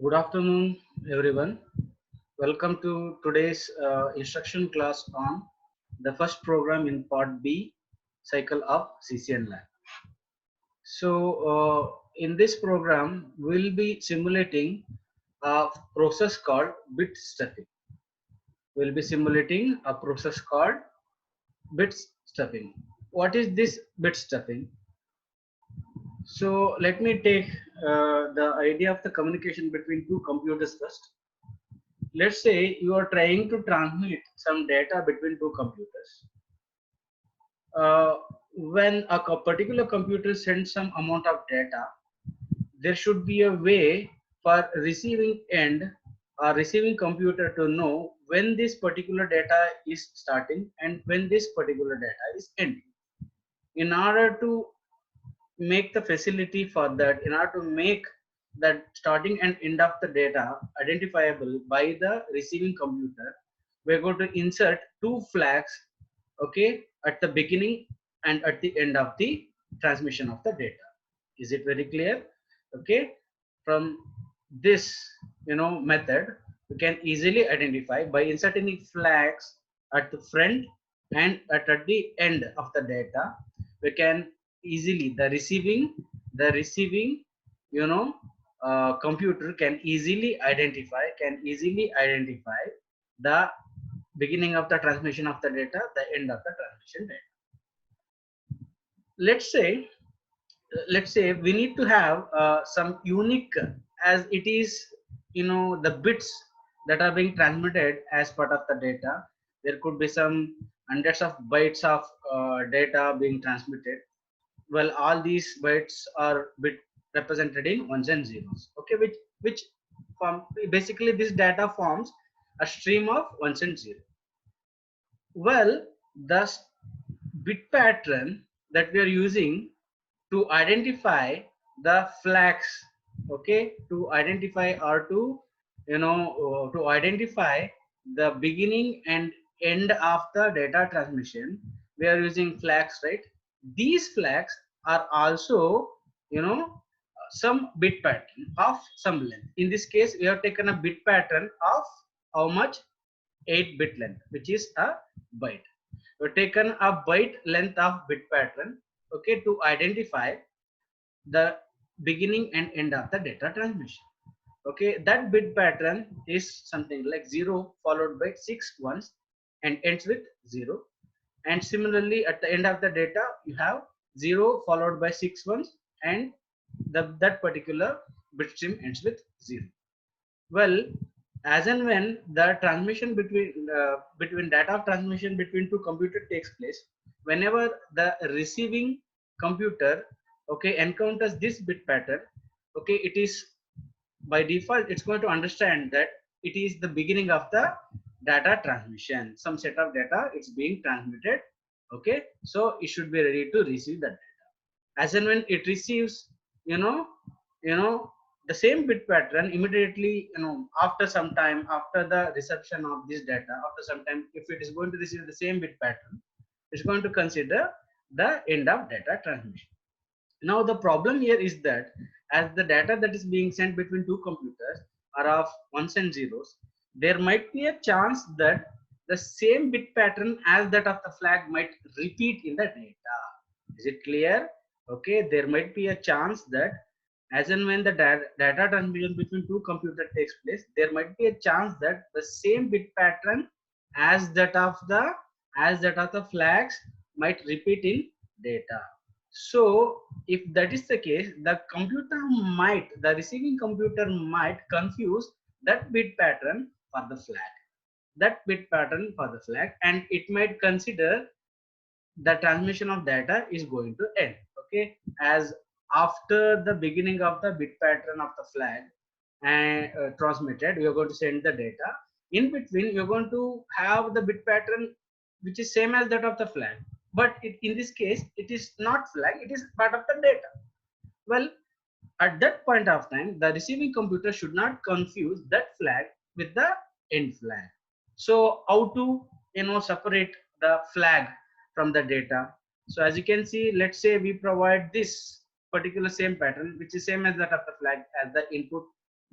Good afternoon, everyone. Welcome to today's instruction class on the first program in Part B, Cycle of CCN Lab. In this program, we'll be simulating a process called bit stuffing. We'll be simulating a process called bit stuffing. What is this bit stuffing? So, let me take the idea of the communication between two computers first. Let's say you are trying to transmit some data between two computers. When a particular computer sends some amount of data, there should be a way for receiving end or receiving computer to know when this particular data is starting and when this particular data is ending. In order to make the facility for that, in order to make that starting and end of the data identifiable by the receiving computer, we're going to insert two flags, okay, at the beginning and at the end of the transmission of the data. Is it very clear? Okay, from this method, we can easily identify by inserting flags at the front and at the end of the data. We can easily the receiving you know computer can easily identify the beginning of the transmission of the data, the end of the transmission data. Let's say let's say we need to have some unique, as it is, the bits that are being transmitted as part of the data. There could be some hundreds of bytes of data being transmitted. Well, all these bytes are bit represented in ones and zeros, okay, which form basically this data forms a stream of ones and zeros. Well, the bit pattern that we are using to identify the flags, okay, to identify or to identify the beginning and end of the data transmission, we are using flags, right? These flags are also, some bit pattern of some length. In this case, we have taken a bit pattern of how much? 8-bit length, which is a byte. We've taken a byte length of bit pattern, okay, to identify the beginning and end of the data transmission. Okay, that bit pattern is something like 0 followed by 6 ones and ends with 0. And similarly, at the end of the data, you have 0 followed by 6 ones, and that particular bit stream ends with 0. Well, as and when the transmission between data of transmission between two computer takes place, whenever the receiving computer, okay, encounters this bit pattern, okay, it is by default it's going to understand that it is the beginning of the data transmission. Some set of data it's being transmitted, okay, so it should be ready to receive that data. As and when it receives, you know you know the same bit pattern, immediately, after some time, after the reception of this data, after some time, if it is going to receive the same bit pattern, it's going to consider the end of data transmission. Now the problem here is that as the data that is being sent between two computers are of ones and zeros, there might be a chance that the same bit pattern as that of the flag might repeat in the data. Is it clear? Okay, there might be a chance that as and when the data transmission between two computers takes place, there might be a chance that the same bit pattern as that of the flags might repeat in data. So if that is the case, the receiving computer might confuse that bit pattern for the flag, and it might consider the transmission of data is going to end, okay, as after the beginning of the bit pattern of the flag and transmitted, we are going to send the data. In between, you're going to have the bit pattern which is same as that of the flag, but in this case it is not flag, it is part of the data. Well, at that point of time, the receiving computer should not confuse that flag with the end flag. So how to separate the flag from the data? So as you can see, let's say we provide this particular same pattern which is same as that of the flag as the input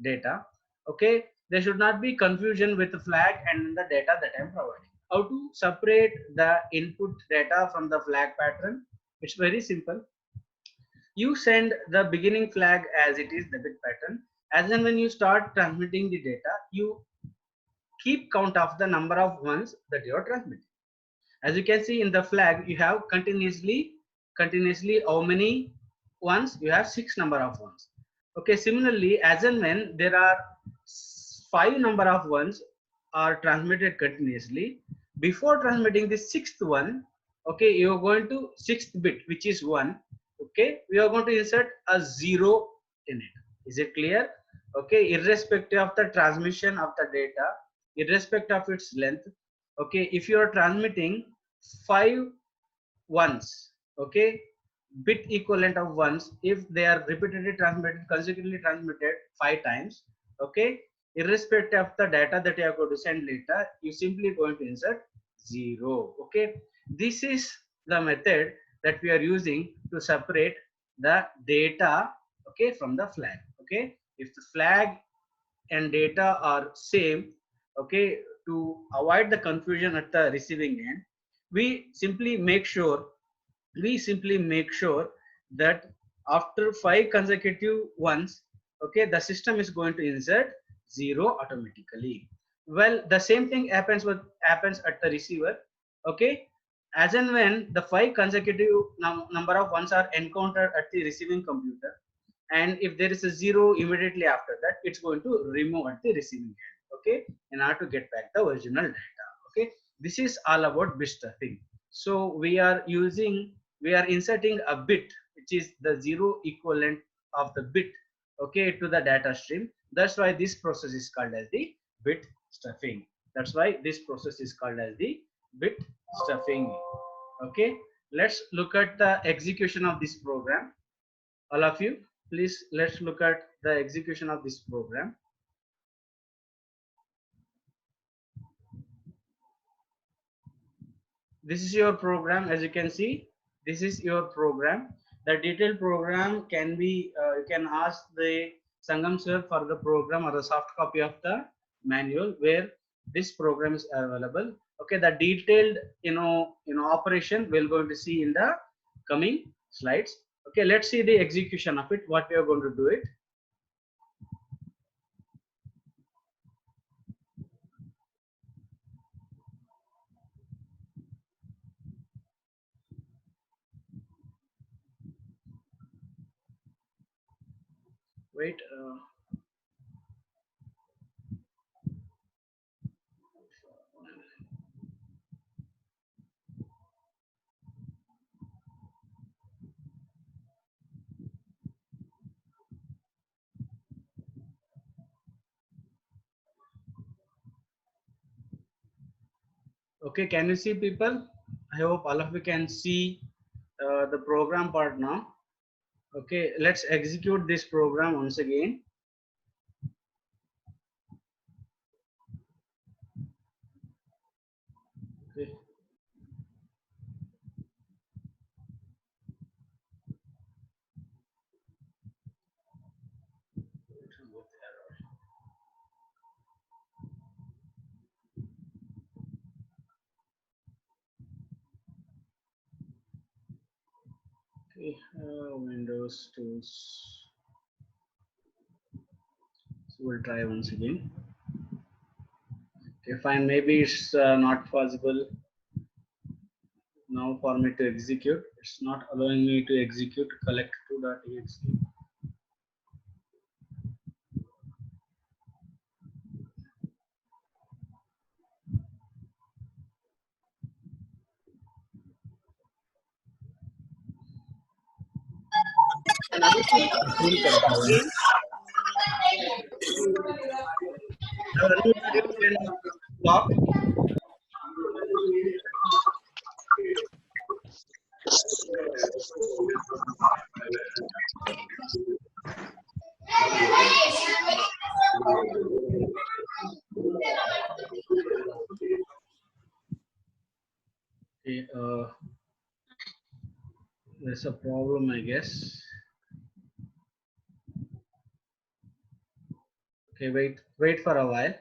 data. Okay, there should not be confusion with the flag and the data that I'm providing. How to separate the input data from the flag pattern? It's very simple. You send the beginning flag as it is the bit pattern. As and when you start transmitting the data, you keep count of the number of ones that you are transmitting. As you can see in the flag, you have continuously how many ones? You have 6 number of ones. Okay, similarly, as and when there are 5 number of ones are transmitted continuously, before transmitting the 6th one, okay, you are going to 6th bit, which is 1. Okay, we are going to insert a 0 in it. Is it clear? Okay, irrespective of the transmission of the data, irrespective of its length. Okay, if you are transmitting 5 ones, okay, bit equivalent of ones, if they are repeatedly transmitted, consecutively transmitted 5 times, okay, irrespective of the data that you are going to send later, you simply going to insert 0. Okay, this is the method that we are using to separate the data, okay, from the flag. Okay, if the flag and data are same, okay, to avoid the confusion at the receiving end, we simply make sure that after 5 consecutive ones, okay, the system is going to insert 0 automatically. Well, the same thing happens at the receiver. Okay, as and when the 5 consecutive number of ones are encountered at the receiving computer, and if there is a 0 immediately after that, it's going to remove at the receiving end. Okay, in order to get back the original data. Okay, this is all about bit stuffing. So we are inserting a bit which is the 0 equivalent of the bit, okay, to the data stream. That's why this process is called as the bit stuffing. That's why this process is called as the bit stuffing. Okay, let's look at the execution of this program. All of you, please, let's look at the execution of this program. This is your program. As you can see, this is your program. The detailed program can be you can ask the Sangam sir for the program or a soft copy of the manual where this program is available. Okay, the detailed operation we're going to see in the coming slides. Okay, let's see the execution of it, what we are going to do it. Wait, okay, can you see people? I hope all of you can see the program part now. Okay, let's execute this program once again. Okay. Okay, Windows tools. So we'll try once again. Okay, fine. Maybe it's not possible now for me to execute. It's not allowing me to execute collect2.exe. Stop. Okay, there's a problem, I guess. Okay, wait for a while.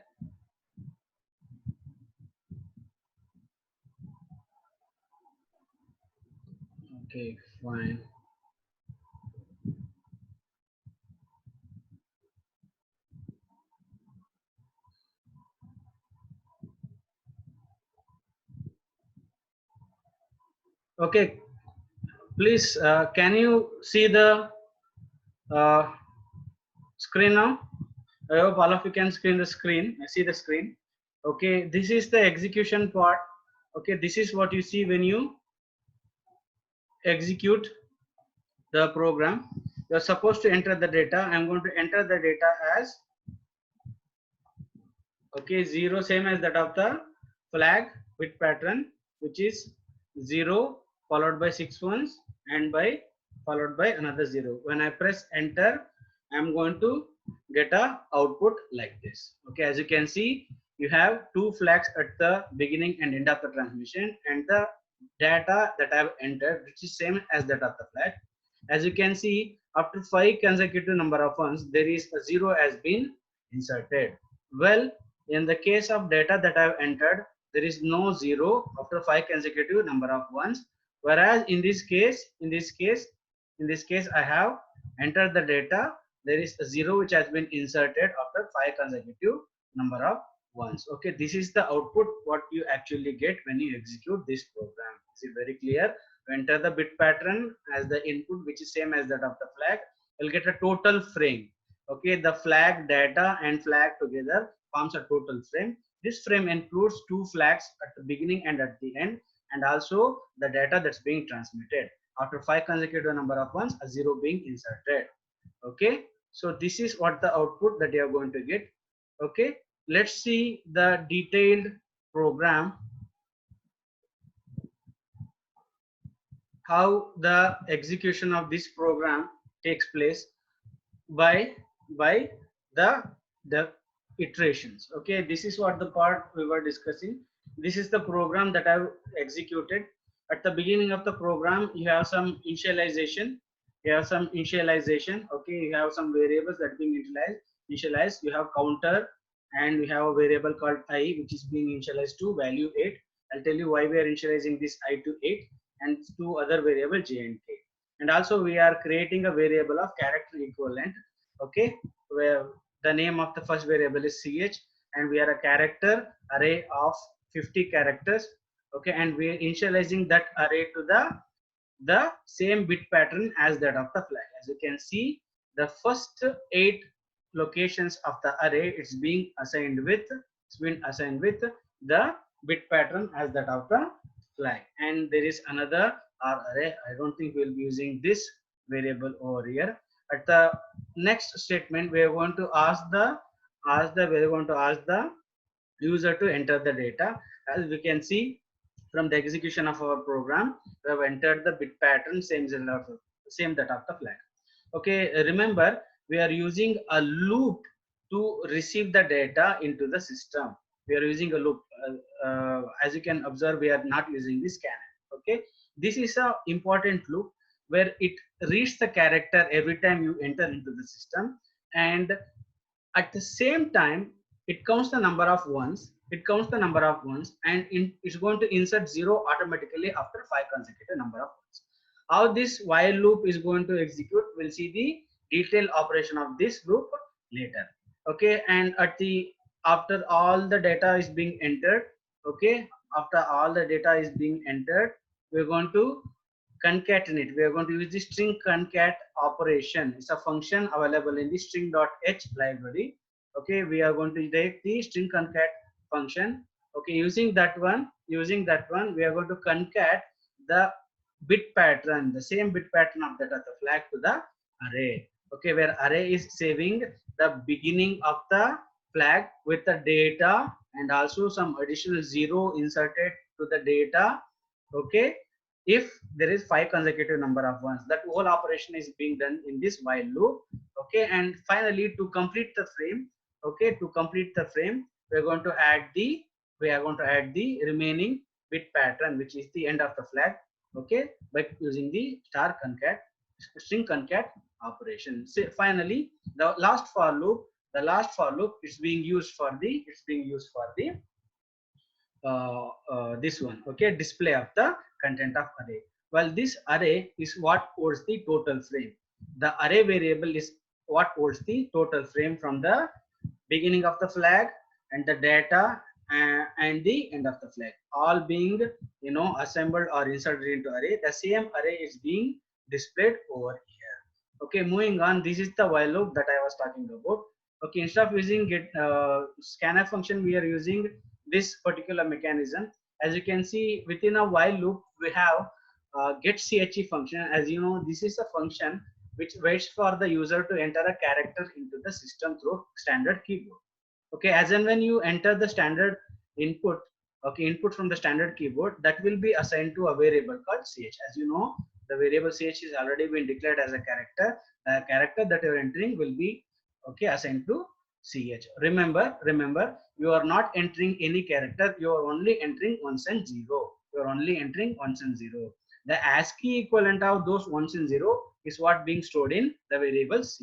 Okay, fine. Okay, please, can you see the uh, screen now? I hope all of you can screen the screen. See the screen. Okay, this is the execution part. Okay, this is what you see when you execute the program. You're supposed to enter the data. I'm going to enter the data as, okay, 0, same as that of the flag bit pattern, which is 0 followed by 6 ones and by followed by another 0. When I press enter, I'm going to get a output like this. Okay, as you can see, you have two flags at the beginning and end of the transmission, and the data that I've entered, which is same as that of the flag. As you can see, after 5 consecutive number of ones, there is a 0 has been inserted. Well, in the case of data that I've entered, there is no 0 after 5 consecutive number of ones. Whereas in this case, I have entered the data. There is a 0 which has been inserted after 5 consecutive number of ones. Okay, this is the output what you actually get when you execute this program. Is it very clear? You enter the bit pattern as the input, which is same as that of the flag. You'll get a total frame. Okay, the flag data and flag together forms a total frame. This frame includes two flags at the beginning and at the end, and also the data that's being transmitted. After 5 consecutive number of ones, a 0 being inserted. Okay, so this is what the output that you are going to get. Okay, let's see the detailed program, how the execution of this program takes place by by the the iterations. Okay, this is what the part we were discussing. This is the program that I've executed. At the beginning of the program, you have some initialization. Okay, you have some variables that being initialized. You have counter, and we have a variable called I, which is being initialized to value 8. I'll tell you why we are initializing this I to 8, and two other variable j and k. And also we are creating a variable of character equivalent. Okay, where the name of the first variable is ch, and we are a character array of 50 characters. Okay, and we are initializing that array to the same bit pattern as that of the flag. As you can see, the first 8 locations of the array it's been assigned with the bit pattern as that of the flag. And there is another R array. I don't think we'll be using this variable over here. At the next statement, we are going to we're going to ask the user to enter the data. As we can see from the execution of our program, we have entered the bit pattern same that of the flag. Okay, remember, we are using a loop to receive the data into the system. We are using a loop. As you can observe, we are not using the scanner. Okay, this is a important loop where it reads the character every time you enter into the system, and at the same time it counts the number of ones. And it's going to insert 0 automatically after 5 consecutive number of ones. How this while loop is going to execute, we'll see the detailed operation of this loop later. Okay, and after all the data is being entered, okay, after all the data is being entered, we're going to concatenate. We are going to use the string concat operation. It's a function available in the string.h library. Okay, we are going to take the string concat function. Okay, using that one, we are going to concat the bit pattern, the same bit pattern of that of the flag to the array. Okay, where array is saving the beginning of the flag with the data and also some additional 0 inserted to the data. Okay, if there is 5 consecutive number of ones, that whole operation is being done in this while loop. Okay, and finally to complete the frame, we are going to add the remaining bit pattern, which is the end of the flag. Okay, by using the string concat operation. So finally, the last for loop, The last for loop is being used for the this one, okay, display of the content of array. Well, this array is what holds the total frame. The array variable is what holds the total frame from the beginning of the flag and the data and the end of the flag, all being assembled or inserted into array. The same array is being displayed over here. Okay, moving on, this is the while loop that I was talking about. Okay, instead of using get scanf function, we are using this particular mechanism. As you can see, within a while loop we have get che function. As you know, this is a function which waits for the user to enter a character into the system through standard keyboard. Okay, as and when you enter the standard input, okay, input from the standard keyboard, that will be assigned to a variable called ch. As you know, the variable ch is already been declared as a character. The character that you are entering will be, okay, assigned to ch. Remember, you are not entering any character. You are only entering ones and zero. You are only entering ones and zero. The ASCII equivalent of those ones and zero is what being stored in the variable ch.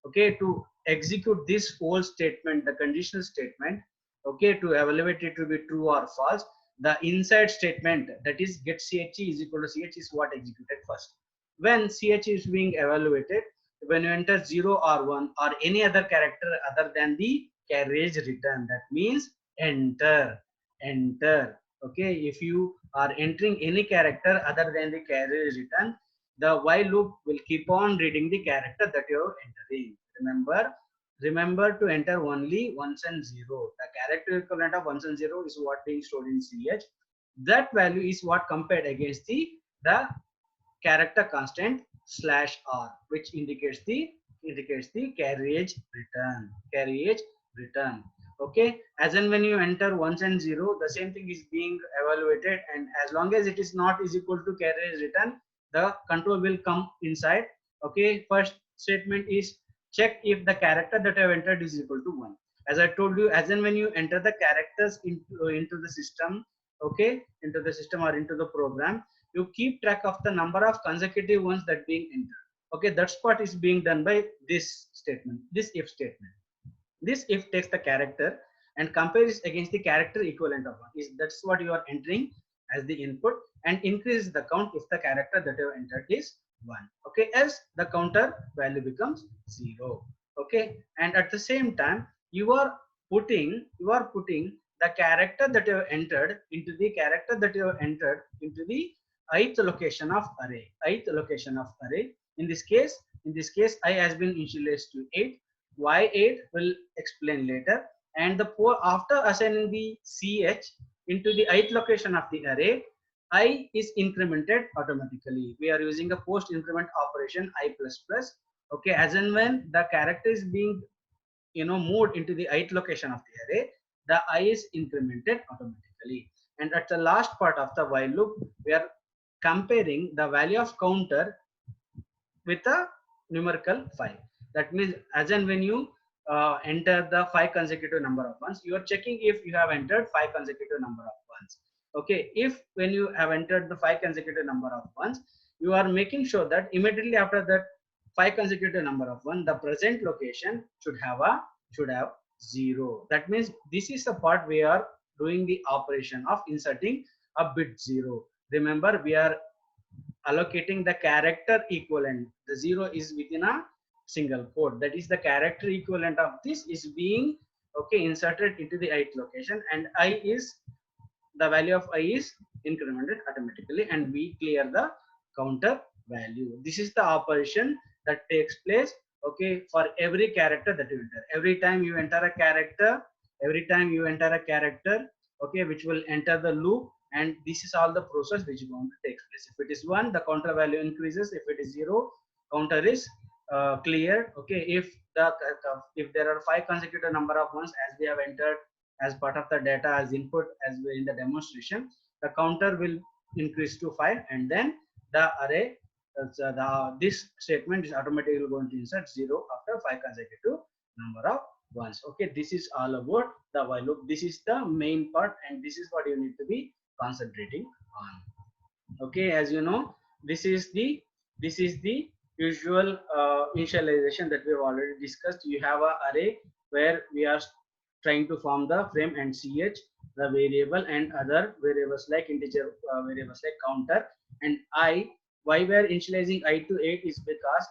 Okay, to execute this whole statement, the conditional statement, okay, to evaluate it to be true or false, the inside statement, that is get ch is equal to ch, is what executed first. When ch is being evaluated, when you enter 0 or 1 or any other character other than the carriage return, that means enter. Okay, if you are entering any character other than the carriage return, the while loop will keep on reading the character that you are entering. Remember to enter only ones and zero. The character equivalent of ones and zero is what being stored in ch. That value is what compared against the character constant /r, which indicates the carriage return. Okay, as and when you enter ones and zero, the same thing is being evaluated, and as long as it is not is equal to carriage return, the control will come inside. Okay, first statement is check if the character that I have entered is equal to 1. As I told you, as and when you enter the characters into the system, okay, into the system or into the program, you keep track of the number of consecutive ones that being entered. Okay, that's what is being done by this statement, this if statement. This if takes the character and compares against the character equivalent of 1. That's what you are entering as the input, and increase the count if the character that you have entered is 1. Okay, else the counter value becomes 0. Okay, and at the same time you are putting the character that you have entered into the ith location of array. In this case I has been initialized to 8. Why 8 will explain later. And after assigning the ch into the ith location of the array, I is incremented automatically. We are using a post increment operation I++. Okay, as and when the character is being moved into the ith location of the array, the I is incremented automatically. And at the last part of the while loop, we are comparing the value of counter with a numerical 5. That means as and when you enter the 5 consecutive number of ones, you are checking if you have entered 5 consecutive number of ones. Okay, if when you have entered the 5 consecutive number of ones, you are making sure that immediately after that 5 consecutive number of one, the present location should have 0. That means this is the part we are doing the operation of inserting a bit 0. Remember, we are allocating the character equivalent. The 0 is within a single quote. That is the character equivalent of this is being inserted into the ith location, and the value of I is incremented automatically, and we clear the counter value. This is the operation that takes place for every character that you enter. Every time you enter a character, which will enter the loop, and this is all the process which is going to take place. If it is 1, the counter value increases. If it is 0, counter is cleared. If there are 5 consecutive number of ones as we have entered as part of the data as input as in the demonstration, the counter will increase to 5, and then the array this statement is automatically going to insert 0 after 5 consecutive number of ones. Okay, this is all about the while loop. This is the main part, and this is what you need to be concentrating on. Okay, as you know, this is the usual initialization that we have already discussed. You have a array where we are trying to form the frame, and ch the variable and other variables like integer variables like counter and I. Why we are initializing I to 8 is because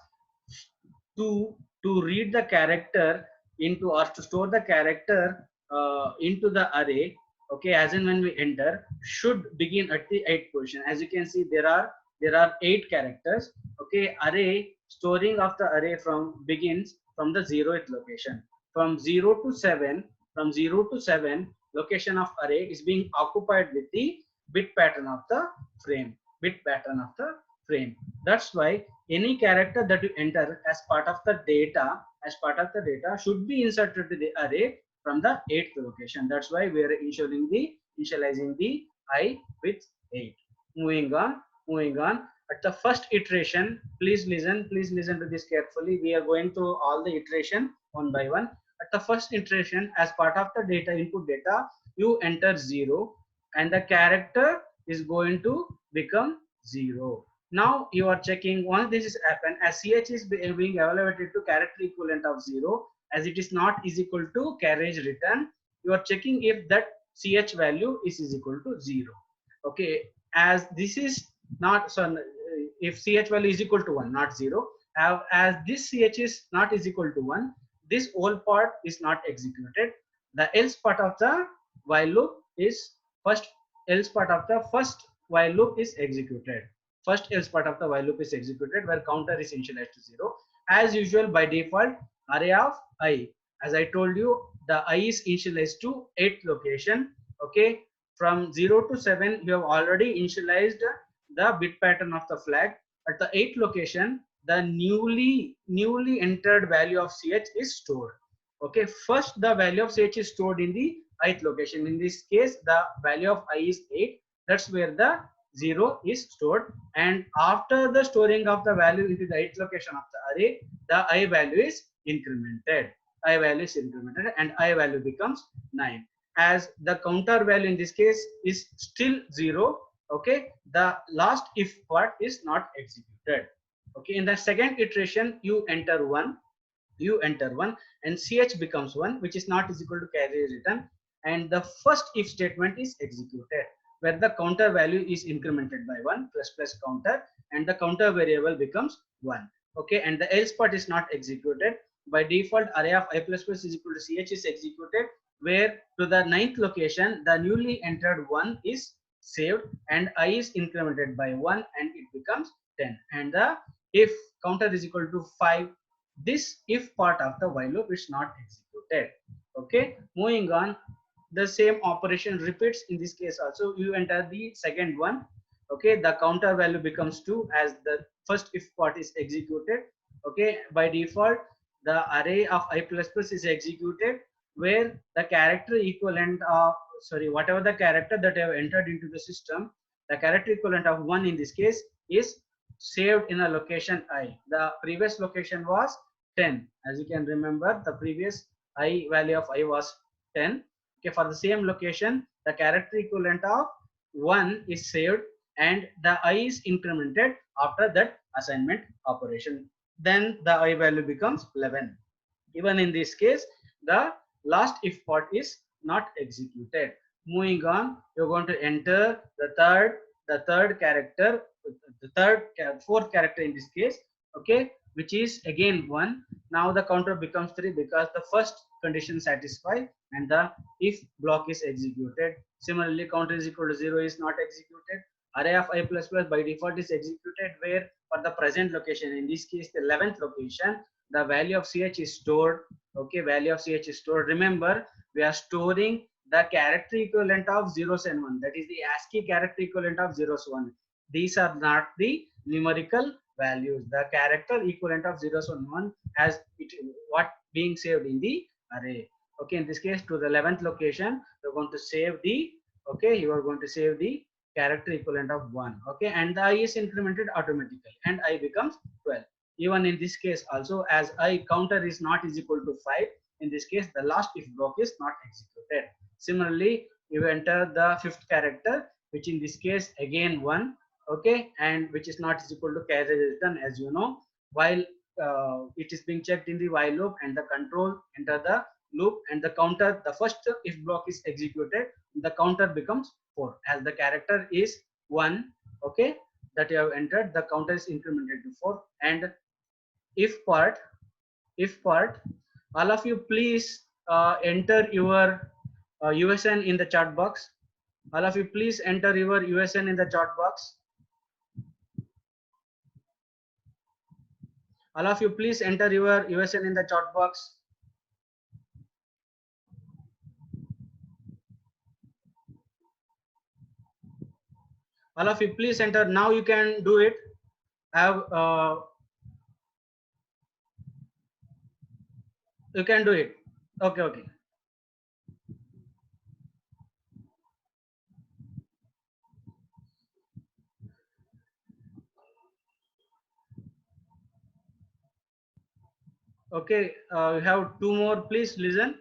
to read the character into, or to store the character into the array, okay, as in when we enter, should begin at the 8th position. As you can see, there are 8 characters. Okay, array storing of the array from begins from the 0th location. From 0 to 7, from 0 to 7 location of array is being occupied with the bit pattern of the frame, bit pattern of the frame. That's why any character that you enter as part of the data, should be inserted to the array from the 8th location. That's why we are initializing the I with 8. Moving on at the first iteration, please listen to this carefully. We are going through all the iteration one by one. At the first iteration, as part of the data input data, you enter 0 and the character is going to become 0. Now you are checking, once this is happen, as ch is being evaluated to character equivalent of 0, as it is not is equal to carriage return, you are checking if that ch value is equal to 0. Okay, as this is not so, if ch value is equal to 1 not 0, as this ch is not is equal to 1, this whole part is not executed. The else part of the while loop is first, else part of the first while loop is executed. First else part of the while loop is executed where counter is initialized to 0. As usual, by default, array of I, as I told you, the I is initialized to 8th location. Okay, from 0 to 7 you have already initialized the bit pattern of the flag. At the 8th location, the newly entered value of ch is stored. Okay, first the value of ch is stored in the 8th location. In this case, the value of I is 8. That's where the 0 is stored, and after the storing of the value into the 8th location of the array, the I value is incremented. I value is incremented and I value becomes 9. As the counter value in this case is still 0, okay, the last if part is not executed. Okay, in the second iteration, you enter 1 and ch becomes 1, which is not is equal to carriage return, and the first if statement is executed where the counter value is incremented by 1 plus counter, and the counter variable becomes 1. Okay, and the else part is not executed. By default, array of I plus plus is equal to ch is executed, where to the 9th location the newly entered 1 is saved and I is incremented by 1 and it becomes 10, and the if counter is equal to 5, this if part of the while loop is not executed. Okay, moving on, the same operation repeats in this case also. You enter the second one. Okay, the counter value becomes 2 as the first if part is executed. Okay, by default the array of I plus plus is executed where the character equivalent of, sorry, whatever the character that I have entered into the system, the character equivalent of 1 in this case is saved in a location I. The previous location was 10. As you can remember, the previous I value of I was 10. Okay, for the same location, the character equivalent of 1 is saved and the I is incremented after that assignment operation. Then the I value becomes 11. Even in this case, the last if part is not executed. Moving on, you're going to enter the third character, fourth character in this case, okay, which is again 1. Now the counter becomes 3 because the first condition satisfied and the if block is executed. Similarly, counter is equal to 0 is not executed. Array of I plus plus by default is executed where for the present location, in this case the 11th location, the value of ch is stored. Okay, value of ch is stored. Remember, we are storing the character equivalent of 0s and 1, that is the ASCII character equivalent of 0s 1. These are not the numerical values. The character equivalent of 0s and 1 has it what being saved in the array. Okay, in this case to the 11th location you're going to save the, okay, you are going to save the character equivalent of 1. Okay, and the I is incremented automatically and I becomes 12. Even in this case also, as I counter is not is equal to 5, in this case the last if block is not executed. Similarly, you enter the fifth character, which in this case again 1, okay, and which is not is equal to carriage return, as you know, while it is being checked in the while loop and the control enter the loop, and the counter, the first if block is executed, the counter becomes 4. As the character is 1, okay, that you have entered, the counter is incremented to 4. And if part, all of you please enter your USN in the chat box. All of you please enter your USN in the chat box. All of you please enter your USN in the chat box. All of you please enter. Now you can do it. Have you can do it. Okay, okay. Okay, we have 2 more. Please listen.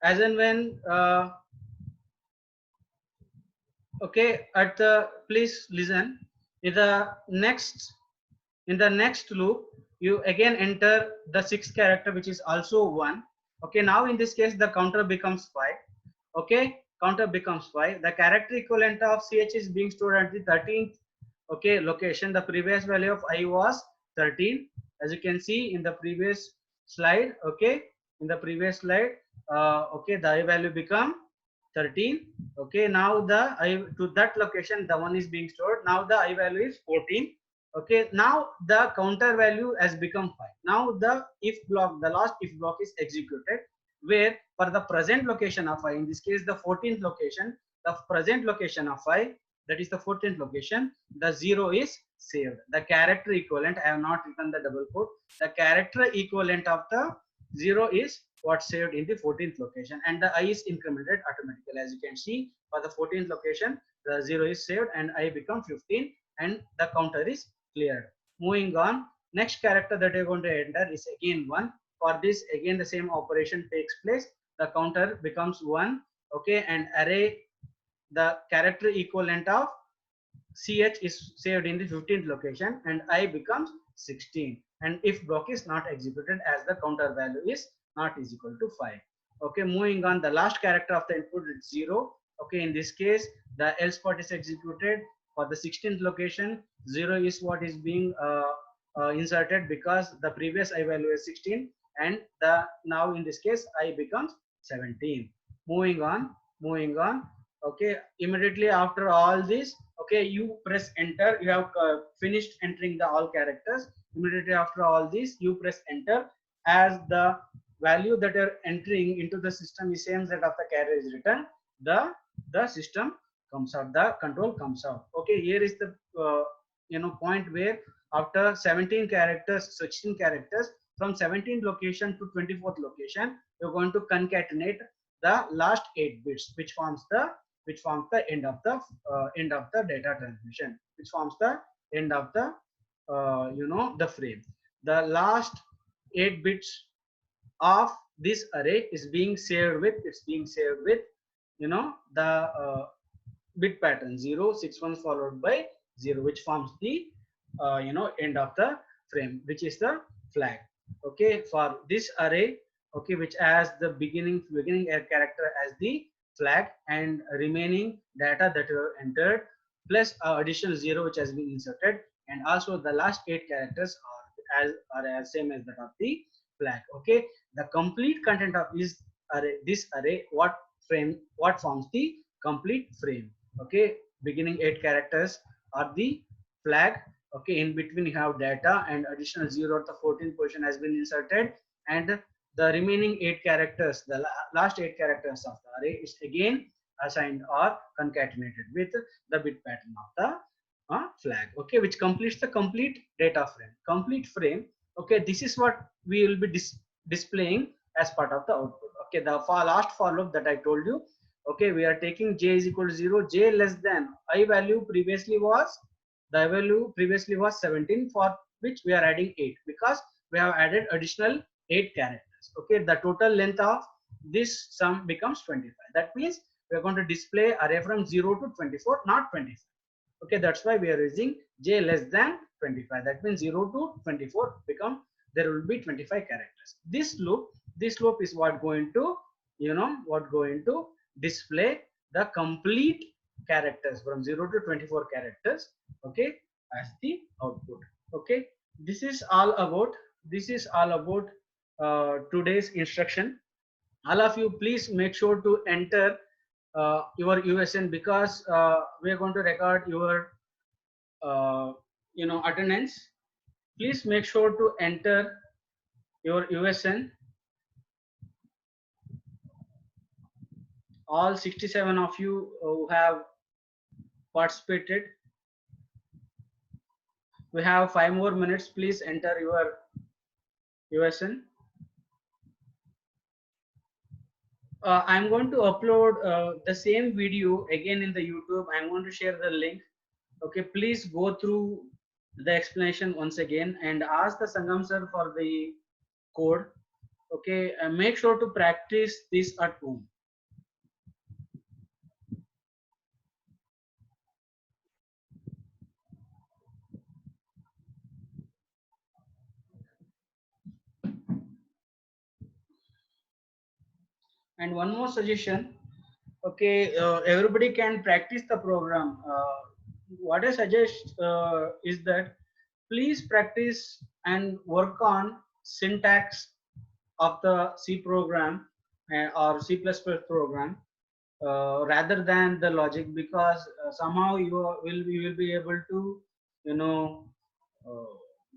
As and when, okay, at the, please listen. In the next loop, you again enter the 6th character, which is also 1. Okay, now in this case, the counter becomes 5. Okay, counter becomes 5. The character equivalent of ch is being stored at the 13th, okay, location. The previous value of I was 13, as you can see in the previous slide. Okay, in the previous slide, okay, the I value become 13. Okay, now the I to that location, the one is being stored. Now the I value is 14. Okay, now the counter value has become 5. Now the if block, the last if block is executed, where for the present location of I, in this case the 14th location, the present location of I, that is the 14th location, the 0 is saved. The character equivalent, I have not written the double quote, the character equivalent of the 0 is what saved in the 14th location, and the I is incremented automatically. As you can see, for the 14th location, the 0 is saved and I become 15, and the counter is cleared. Moving on, next character that you're going to enter is again 1. For this, again the same operation takes place. The counter becomes 1. Okay, and array, the character equivalent of ch is saved in the 15th location, and I becomes 16. And if block is not executed, as the counter value is not is equal to 5. Okay, moving on, the last character of the input is 0. Okay, in this case, the else part is executed. For the 16th location, 0 is what is being inserted, because the previous I value is 16, and the now in this case I becomes 17. Moving on, okay, immediately after all this, okay, you press enter. You have finished entering the all characters. Immediately after all this, you press enter. As the value that you're entering into the system is same that of the carrier is written, the system comes out, the control comes out. Okay, here is the point where after 17 characters, 16 characters, from 17th location to 24th location, you're going to concatenate the last 8 bits, which forms the end of the data transmission, which forms the end of the the frame. The last 8 bits of this array is being saved with, the bit pattern 0 6 1 followed by 0, which forms the end of the frame, which is the flag. Okay, for this array, okay, which has the beginning character as the flag, and remaining data that you have entered plus additional 0 which has been inserted, and also the last 8 characters are as same as that of the flag. Okay, the complete content of this array, what forms the complete frame. Okay, beginning 8 characters are the flag. Okay, in between you have data, and additional 0 at the 14th position has been inserted, and the remaining 8 characters, the last 8 characters of the array is again assigned or concatenated with the bit pattern of the flag. Okay, which completes the complete data frame, Okay, this is what we will be displaying as part of the output. Okay, the last for loop that I told you. Okay, we are taking j is equal to 0, j less than I value previously was, 17, for which we are adding 8, because we have added additional 8 characters. Okay, the total length of this sum becomes 25. That means we are going to display array from 0 to 24, not 25. Okay, that's why we are using j less than 25. That means 0 to 24 become there will be 25 characters. This loop is what going to, what going to display the complete characters from 0 to 24 characters, okay, as the output. Okay, this is all about, today's instruction. All of you, please make sure to enter your USN, because we are going to record your uh, attendance. Please make sure to enter your USN. All 67 of you who have participated, we have 5 more minutes. Please enter your USN. I'm going to upload the same video again in the YouTube. I'm going to share the link. Okay, please go through the explanation once again and ask the Sangam sir for the code. Okay, make sure to practice this at home. And one more suggestion. Okay, everybody can practice the program. What I suggest is that please practice and work on syntax of the C program or C++ program, rather than the logic, because somehow you will be able to, you know uh,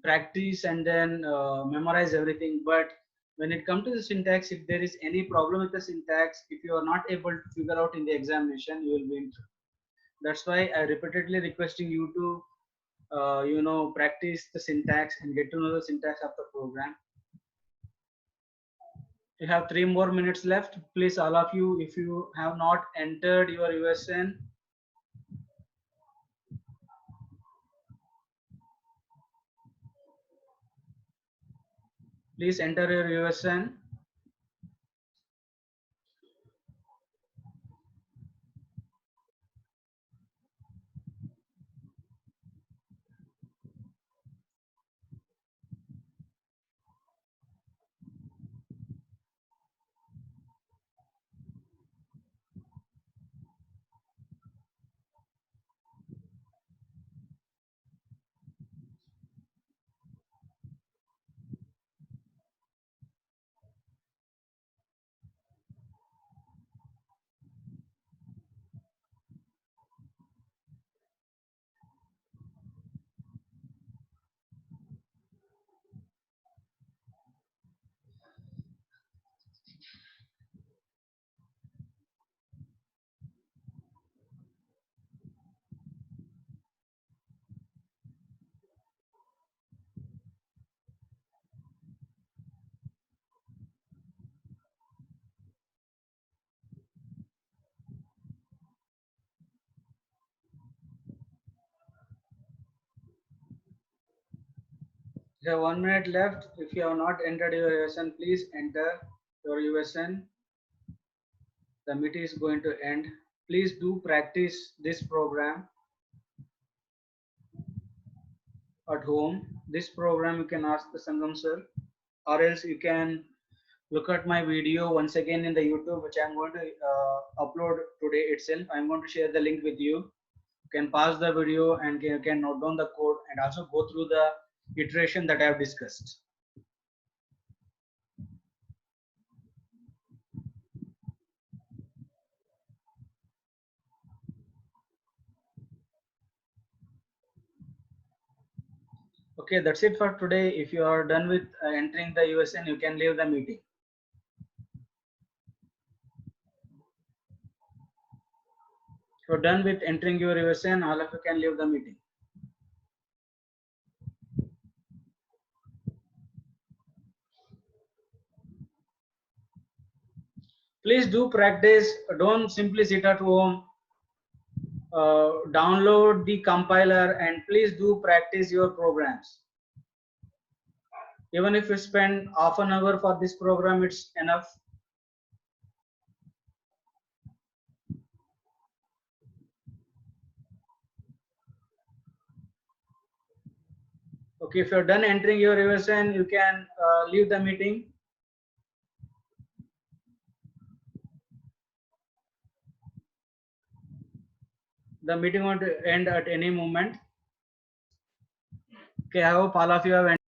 practice and then memorize everything. But when it comes to the syntax, if there is any problem with the syntax, if you are not able to figure out in the examination, you will be in trouble. That's why I repeatedly requesting you to practice the syntax and get to know the syntax of the program. You have 3 more minutes left. Please, all of you, if you have not entered your USN, please enter your USN. You have 1 minute left. If you have not entered your USN, please enter your USN. The meeting is going to end. Please do practice this program at home. This program you can ask the Sangam sir, or else you can look at my video once again in the YouTube, which I'm going to upload today itself. I'm going to share the link with you. You can pause the video and you can note down the code and also go through the iteration that I have discussed. Okay, that's it for today. If you are done with entering the USN, you can leave the meeting. If you're done with entering your USN, all of you can leave the meeting. Please do practice. Don't simply sit at home. Download the compiler and please do practice your programs. Even if you spend half an hour for this program, it's enough. Okay, if you're done entering your USN, you can leave the meeting. The meeting won't end at any moment. Okay, I hope all of you have